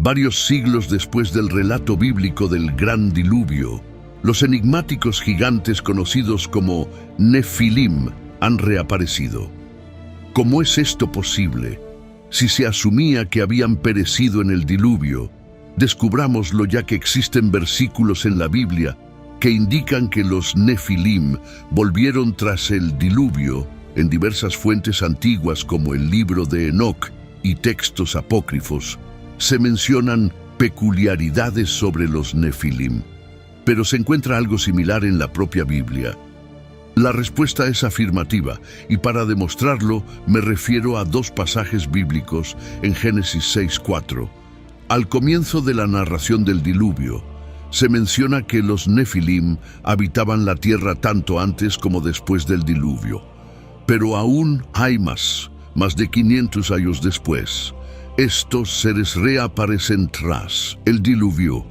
Varios siglos después del relato bíblico del Gran Diluvio, los enigmáticos gigantes conocidos como Nefilim han reaparecido. ¿Cómo es esto posible? Si se asumía que habían perecido en el diluvio, descubrámoslo, ya que existen versículos en la Biblia que indican que los Nefilim volvieron tras el diluvio. En diversas fuentes antiguas como el libro de Enoc y textos apócrifos se mencionan peculiaridades sobre los Nefilim, pero se encuentra algo similar en la propia Biblia. La respuesta es afirmativa, y para demostrarlo me refiero a dos pasajes bíblicos en Génesis 6:4. Al comienzo de la narración del diluvio, se menciona que los Nefilim habitaban la tierra tanto antes como después del diluvio. Pero aún hay más de 500 años después. Estos seres reaparecen tras el diluvio.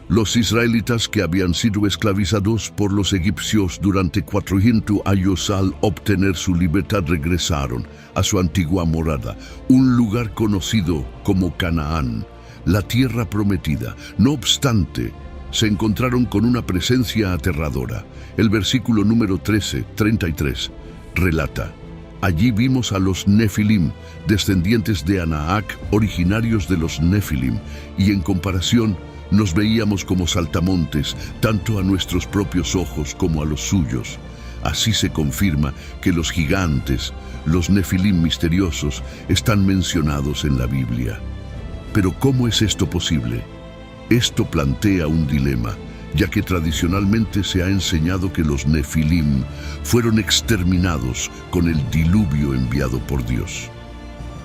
Los israelitas, que habían sido esclavizados por los egipcios durante 400 años, al obtener su libertad regresaron a su antigua morada, un lugar conocido como Canaán, la tierra prometida. No obstante, se encontraron con una presencia aterradora. El versículo número 33 relata: allí vimos a los Nefilim, descendientes de Anaak, originarios de los Nefilim, y en comparación nos veíamos como saltamontes, tanto a nuestros propios ojos como a los suyos. Así se confirma que los gigantes, los Nefilim misteriosos, están mencionados en la Biblia. Pero ¿cómo es esto posible? Esto plantea un dilema, ya que tradicionalmente se ha enseñado que los Nefilim fueron exterminados con el diluvio enviado por Dios.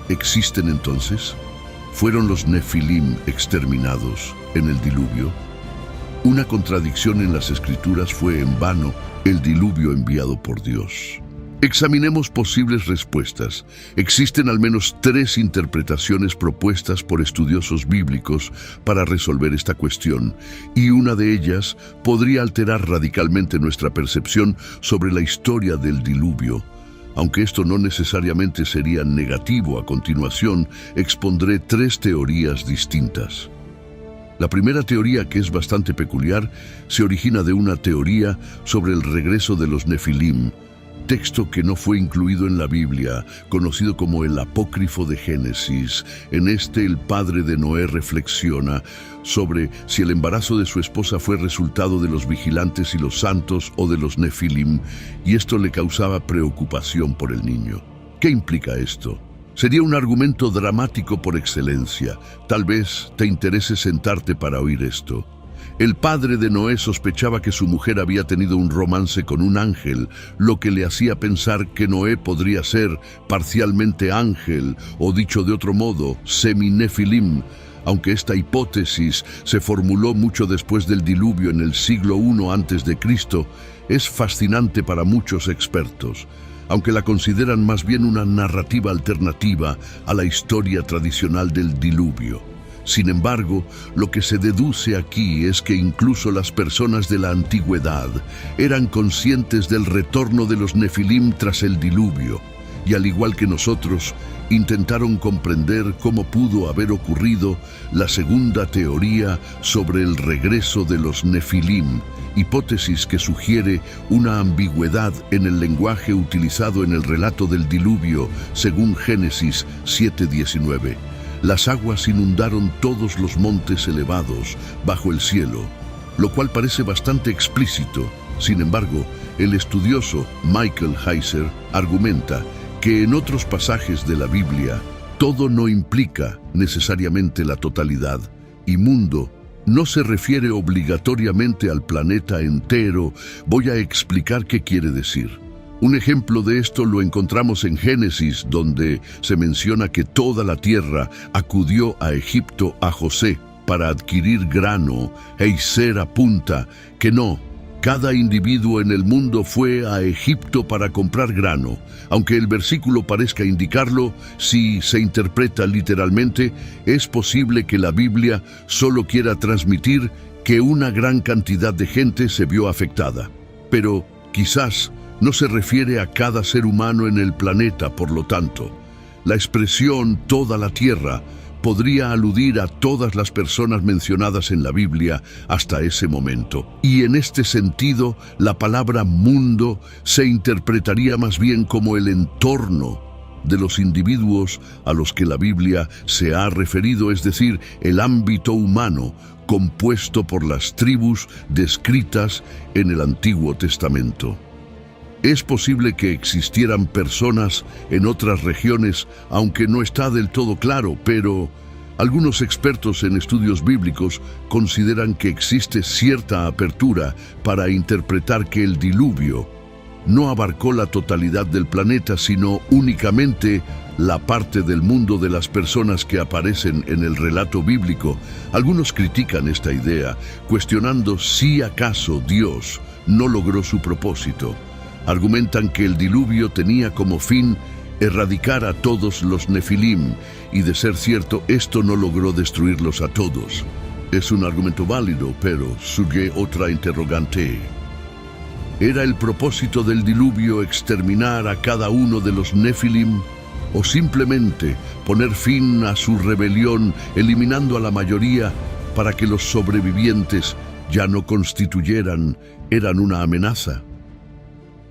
¿Existen entonces? ¿Fueron los Nefilim exterminados en el diluvio? Una contradicción en las Escrituras. ¿Fue en vano el diluvio enviado por Dios? Examinemos posibles respuestas. Existen al menos 3 interpretaciones propuestas por estudiosos bíblicos para resolver esta cuestión, y una de ellas podría alterar radicalmente nuestra percepción sobre la historia del diluvio. Aunque esto no necesariamente sería negativo, a continuación expondré 3 teorías distintas. La primera teoría, que es bastante peculiar, se origina de una teoría sobre el regreso de los Nefilim, texto que no fue incluido en la Biblia, conocido como el Apócrifo de Génesis. En este, el padre de Noé reflexiona sobre si el embarazo de su esposa fue resultado de los vigilantes y los santos o de los Nefilim, y esto le causaba preocupación por el niño. ¿Qué implica esto? Sería un argumento dramático por excelencia. Tal vez te interese sentarte para oír esto. El padre de Noé sospechaba que su mujer había tenido un romance con un ángel, lo que le hacía pensar que Noé podría ser parcialmente ángel, o dicho de otro modo, semi-nefilim. Aunque esta hipótesis se formuló mucho después del diluvio, en el siglo I a.C., es fascinante para muchos expertos, aunque la consideran más bien una narrativa alternativa a la historia tradicional del diluvio. Sin embargo, lo que se deduce aquí es que incluso las personas de la antigüedad eran conscientes del retorno de los Nefilim tras el diluvio, y al igual que nosotros, intentaron comprender cómo pudo haber ocurrido. La segunda teoría sobre el regreso de los Nefilim, hipótesis que sugiere una ambigüedad en el lenguaje utilizado en el relato del diluvio, según Génesis 7:19. Las aguas inundaron todos los montes elevados bajo el cielo, lo cual parece bastante explícito. Sin embargo, el estudioso Michael Heiser argumenta que en otros pasajes de la Biblia todo no implica necesariamente la totalidad, y mundo no se refiere obligatoriamente al planeta entero. Voy a explicar qué quiere decir. Un ejemplo de esto lo encontramos en Génesis, donde se menciona que toda la tierra acudió a Egipto a José para adquirir grano. Heiser apunta que no, cada individuo en el mundo fue a Egipto para comprar grano. Aunque el versículo parezca indicarlo, si se interpreta literalmente, es posible que la Biblia solo quiera transmitir que una gran cantidad de gente se vio afectada. Pero quizás no se refiere a cada ser humano en el planeta. Por lo tanto, la expresión toda la tierra podría aludir a todas las personas mencionadas en la Biblia hasta ese momento. Y en este sentido, la palabra mundo se interpretaría más bien como el entorno de los individuos a los que la Biblia se ha referido, es decir, el ámbito humano, compuesto por las tribus descritas en el Antiguo Testamento. Es posible que existieran personas en otras regiones, aunque no está del todo claro, pero algunos expertos en estudios bíblicos consideran que existe cierta apertura para interpretar que el diluvio no abarcó la totalidad del planeta, sino únicamente la parte del mundo de las personas que aparecen en el relato bíblico. Algunos critican esta idea, cuestionando si acaso Dios no logró su propósito. Argumentan que el diluvio tenía como fin erradicar a todos los nefilim, y de ser cierto, esto no logró destruirlos a todos. Es un argumento válido, pero surge otra interrogante. ¿Era el propósito del diluvio exterminar a cada uno de los nefilim, o simplemente poner fin a su rebelión, eliminando a la mayoría para que los sobrevivientes ya no eran una amenaza?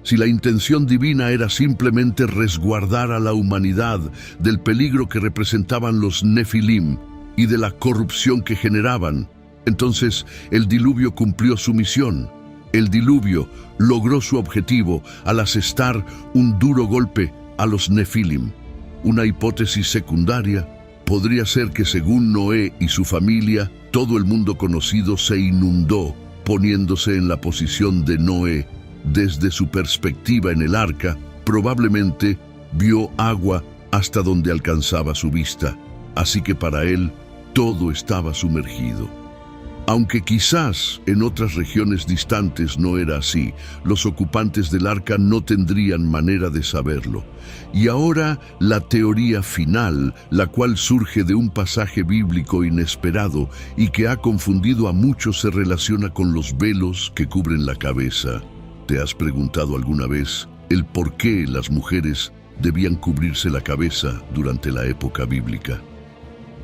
Si la intención divina era simplemente resguardar a la humanidad del peligro que representaban los nefilim y de la corrupción que generaban, entonces el diluvio cumplió su misión. El diluvio logró su objetivo al asestar un duro golpe a los nefilim. Una hipótesis secundaria podría ser que, según Noé y su familia, todo el mundo conocido se inundó, poniéndose en la posición de Noé. Desde su perspectiva en el arca, probablemente vio agua hasta donde alcanzaba su vista, así que para él todo estaba sumergido. Aunque quizás en otras regiones distantes no era así, los ocupantes del arca no tendrían manera de saberlo. Y ahora la teoría final, la cual surge de un pasaje bíblico inesperado y que ha confundido a muchos, se relaciona con los velos que cubren la cabeza. ¿Te has preguntado alguna vez el por qué las mujeres debían cubrirse la cabeza durante la época bíblica?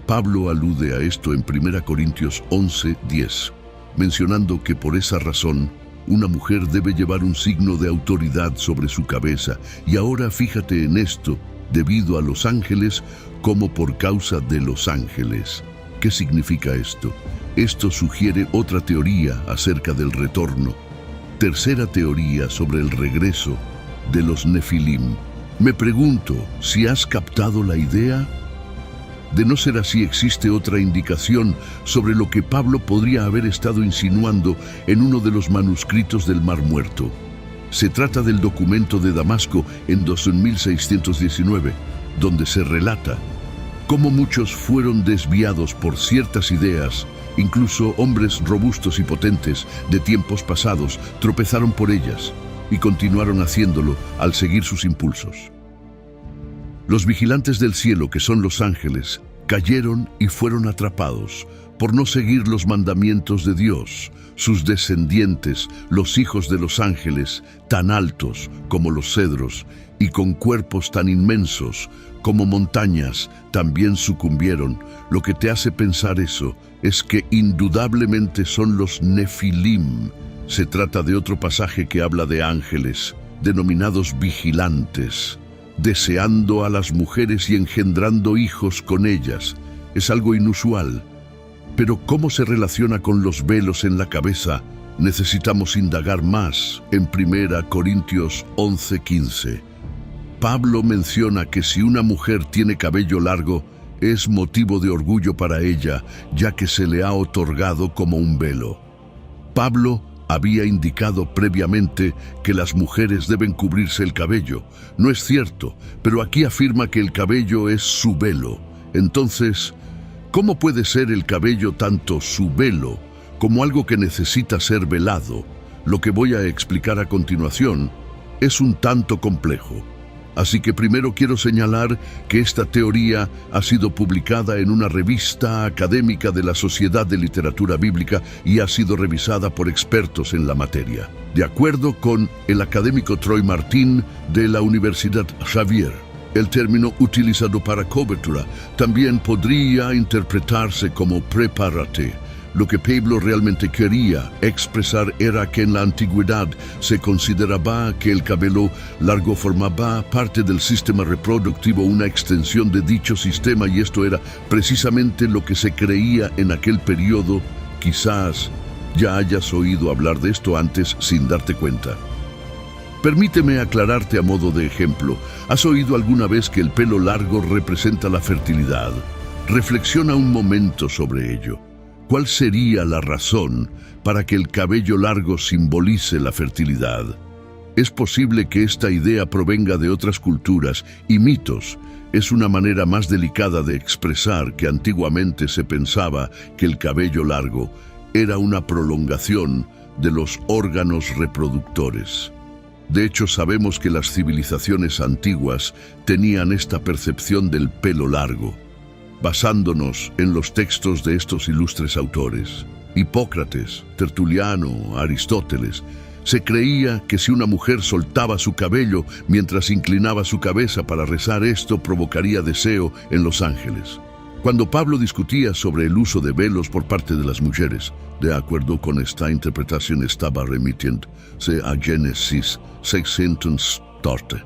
Pablo alude a esto en 1 Corintios 11:10, mencionando que por esa razón una mujer debe llevar un signo de autoridad sobre su cabeza. Y ahora fíjate en esto, debido a los ángeles como por causa de los ángeles. ¿Qué significa esto? Esto sugiere otra teoría acerca del retorno. Tercera teoría sobre el regreso de los nefilim. Me pregunto si has captado la idea. De no ser así, existe otra indicación sobre lo que Pablo podría haber estado insinuando en uno de los manuscritos del Mar Muerto. Se trata del documento de Damasco en 2619, donde se relata cómo muchos fueron desviados por ciertas ideas. Incluso hombres robustos y potentes de tiempos pasados tropezaron por ellas y continuaron haciéndolo al seguir sus impulsos. Los vigilantes del cielo, que son los ángeles, cayeron y fueron atrapados por no seguir los mandamientos de Dios. Sus descendientes, los hijos de los ángeles, tan altos como los cedros y con cuerpos tan inmensos como montañas, también sucumbieron. Lo que te hace pensar eso es que indudablemente son los nefilim. Se trata de otro pasaje que habla de ángeles, denominados vigilantes, deseando a las mujeres y engendrando hijos con ellas. Es algo inusual. Pero ¿cómo se relaciona con los velos en la cabeza? Necesitamos indagar más en 1 Corintios 11:15. Pablo menciona que si una mujer tiene cabello largo, es motivo de orgullo para ella, ya que se le ha otorgado como un velo. Pablo había indicado previamente que las mujeres deben cubrirse el cabello. No es cierto, pero aquí afirma que el cabello es su velo. Entonces, ¿cómo puede ser el cabello tanto su velo como algo que necesita ser velado? Lo que voy a explicar a continuación es un tanto complejo. Así que primero quiero señalar que esta teoría ha sido publicada en una revista académica de la Sociedad de Literatura Bíblica y ha sido revisada por expertos en la materia. De acuerdo con el académico Troy Martin de la Universidad Xavier, El término utilizado para cobertura también podría interpretarse como prepárate. Lo que Pablo realmente quería expresar era que en la antigüedad se consideraba que el cabello largo formaba parte del sistema reproductivo, una extensión de dicho sistema, y esto era precisamente lo que se creía en aquel periodo. Quizás ya hayas oído hablar de esto antes sin darte cuenta. Permíteme aclararte a modo de ejemplo. ¿Has oído alguna vez que el pelo largo representa la fertilidad? Reflexiona un momento sobre ello. ¿Cuál sería la razón para que el cabello largo simbolice la fertilidad? Es posible que esta idea provenga de otras culturas y mitos. Es una manera más delicada de expresar que antiguamente se pensaba que el cabello largo era una prolongación de los órganos reproductores. De hecho, sabemos que las civilizaciones antiguas tenían esta percepción del pelo largo, basándonos en los textos de estos ilustres autores. Hipócrates, Tertuliano, Aristóteles. Se creía que si una mujer soltaba su cabello mientras inclinaba su cabeza para rezar, esto provocaría deseo en los ángeles. Cuando Pablo discutía sobre el uso de velos por parte de las mujeres, de acuerdo con esta interpretación estaba remitiéndose a Génesis 614.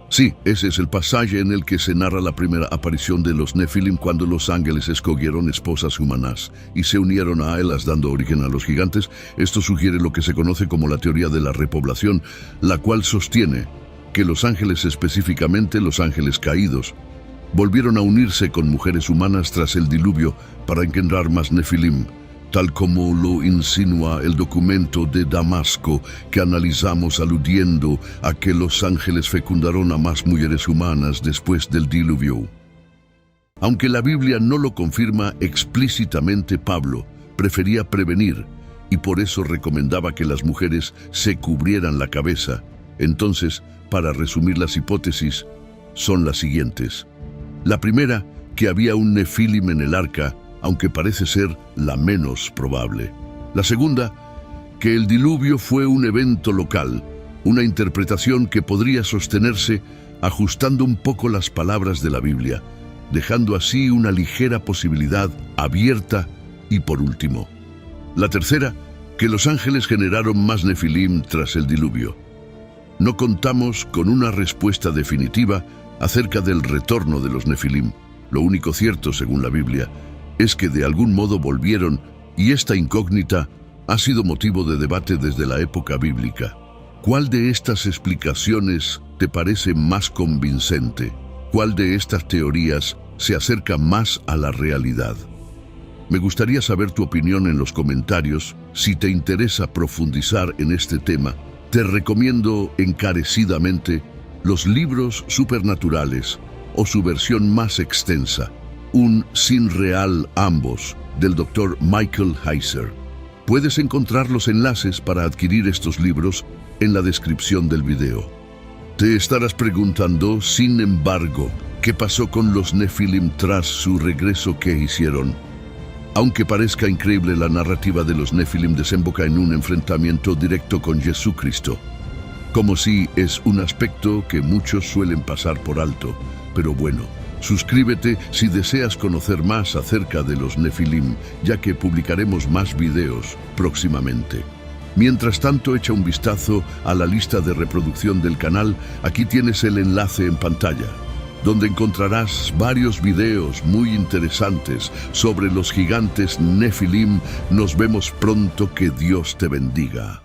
Sí, ese es el pasaje en el que se narra la primera aparición de los Nefilim, cuando los ángeles escogieron esposas humanas y se unieron a ellas, dando origen a los gigantes. Esto sugiere lo que se conoce como la teoría de la repoblación, la cual sostiene que los ángeles, específicamente los ángeles caídos, volvieron a unirse con mujeres humanas tras el diluvio para engendrar más Nefilim, tal como lo insinúa el documento de Damasco que analizamos, aludiendo a que los ángeles fecundaron a más mujeres humanas después del diluvio. Aunque la Biblia no lo confirma explícitamente, Pablo prefería prevenir y por eso recomendaba que las mujeres se cubrieran la cabeza. Entonces, para resumir, las hipótesis son las siguientes. La primera, que había un Nefilim en el arca, aunque parece ser la menos probable. La segunda, que el diluvio fue un evento local, una interpretación que podría sostenerse ajustando un poco las palabras de la Biblia, dejando así una ligera posibilidad abierta. Y por último, la tercera, que los ángeles generaron más Nefilim tras el diluvio. No contamos con una respuesta definitiva acerca del retorno de los Nefilim. Lo único cierto, según la Biblia, es que de algún modo volvieron, y esta incógnita ha sido motivo de debate desde la época bíblica. ¿Cuál de estas explicaciones te parece más convincente? ¿Cuál de estas teorías se acerca más a la realidad? Me gustaría saber tu opinión en los comentarios. Si te interesa profundizar en este tema, te recomiendo encarecidamente los libros supernaturales o su versión más extensa, Un Sin Real Ambos, del Dr. Michael Heiser. Puedes encontrar los enlaces para adquirir estos libros en la descripción del video. Te estarás preguntando, sin embargo, ¿qué pasó con los Nefilim tras su regreso? ¿Qué hicieron? Aunque parezca increíble, la narrativa de los Nefilim desemboca en un enfrentamiento directo con Jesucristo, como si es un aspecto que muchos suelen pasar por alto. Pero bueno, suscríbete si deseas conocer más acerca de los Nefilim, ya que publicaremos más videos próximamente. Mientras tanto, echa un vistazo a la lista de reproducción del canal. Aquí tienes el enlace en pantalla, donde encontrarás varios videos muy interesantes sobre los gigantes Nefilim. Nos vemos pronto, que Dios te bendiga.